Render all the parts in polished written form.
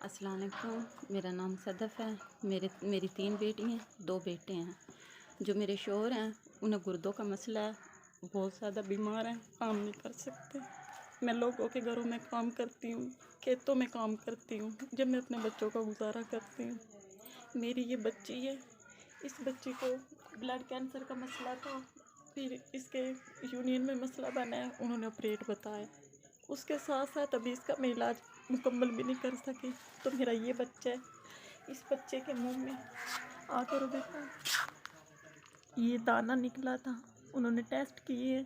अस्सलाम वालेकुम। मेरा नाम सदफ़ है। मेरी 3 बेटी हैं, 2 बेटे हैं। जो मेरे शौहर हैं उन्हें गुर्दों का मसला है, बहुत ज़्यादा बीमार हैं, काम नहीं कर सकते। मैं लोगों के घरों में काम करती हूँ, खेतों में काम करती हूँ, जब मैं अपने बच्चों का गुजारा करती हूँ। मेरी ये बच्ची है, इस बच्ची को ब्लड कैंसर का मसला था, फिर इसके यूनियन में मसला बना है, उन्होंने ऑपरेट बताया। उसके साथ साथ अभी इसका मैं इलाज मुकम्मल भी नहीं कर सकी। तो मेरा ये बच्चा है, इस बच्चे के मुंह में आकर देखा, ये दाना निकला था। उन्होंने टेस्ट किए,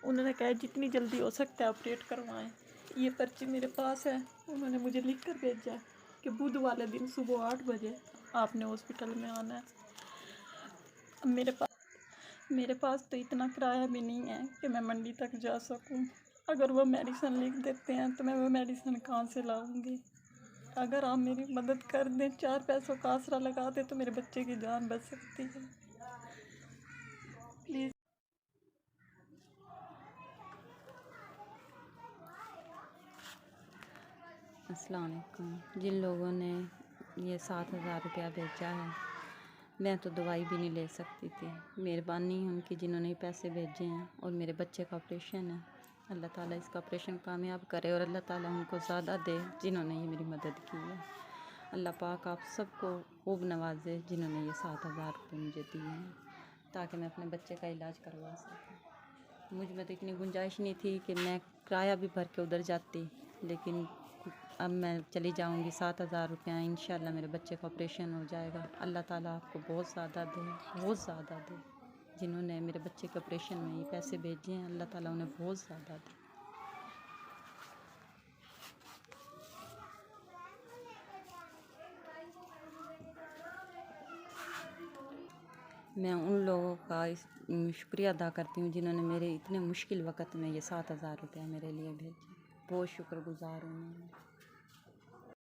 उन्होंने कहा जितनी जल्दी हो सकता है ऑपरेट करवाएं। ये पर्ची मेरे पास है, उन्होंने मुझे लिख कर भेजा कि बुध वाले दिन सुबह 8 बजे आपने हॉस्पिटल में आना है। अब मेरे पास तो इतना किराया भी नहीं है कि मैं मंडी तक जा सकूं। अगर वो मेडिसिन लिख देते हैं तो मैं वो मेडिसिन कहाँ से लाऊंगी? अगर आप मेरी मदद कर दें, 4 पैसों का आसरा लगा दें तो मेरे बच्चे की जान बच सकती है। प्लीज़। अस्सलाम वालेकुम। जिन लोगों ने ये 7,000 रुपया भेजा है, मैं तो दवाई भी नहीं ले सकती थी। मेहरबानी उनकी जिन्होंने ये पैसे भेजे हैं। और मेरे बच्चे का ऑपरेशन है, अल्लाह ताला इसका ऑपरेशन कामयाब करे और अल्लाह ताला उनको ज़्यादा दे जिन्होंने ये मेरी मदद की है। अल्लाह पाक आप सबको खूब नवाजे जिन्होंने ये 7,000 रुपये मुझे दिए हैं, ताकि मैं अपने बच्चे का इलाज करवा सकूँ। मुझ में तो इतनी गुंजाइश नहीं थी कि मैं किराया भी भर के उधर जाती, लेकिन अब मैं चली जाऊंगी। 7,000 रुपया इंशाल्लाह मेरे बच्चे का ऑपरेशन हो जाएगा। अल्लाह ताला आपको बहुत ज़्यादा दे, बहुत ज़्यादा दे। जिन्होंने मेरे बच्चे के ऑपरेशन में ये पैसे भेजे हैं, अल्लाह ताला उन्हें बहुत ज़्यादा दे। मैं उन लोगों का शुक्रिया अदा करती हूँ जिन्होंने मेरे इतने मुश्किल वक़्त में ये 7,000 रुपया मेरे लिए भेजे। बहुत शुक्रगुज़ार हूँ मैं।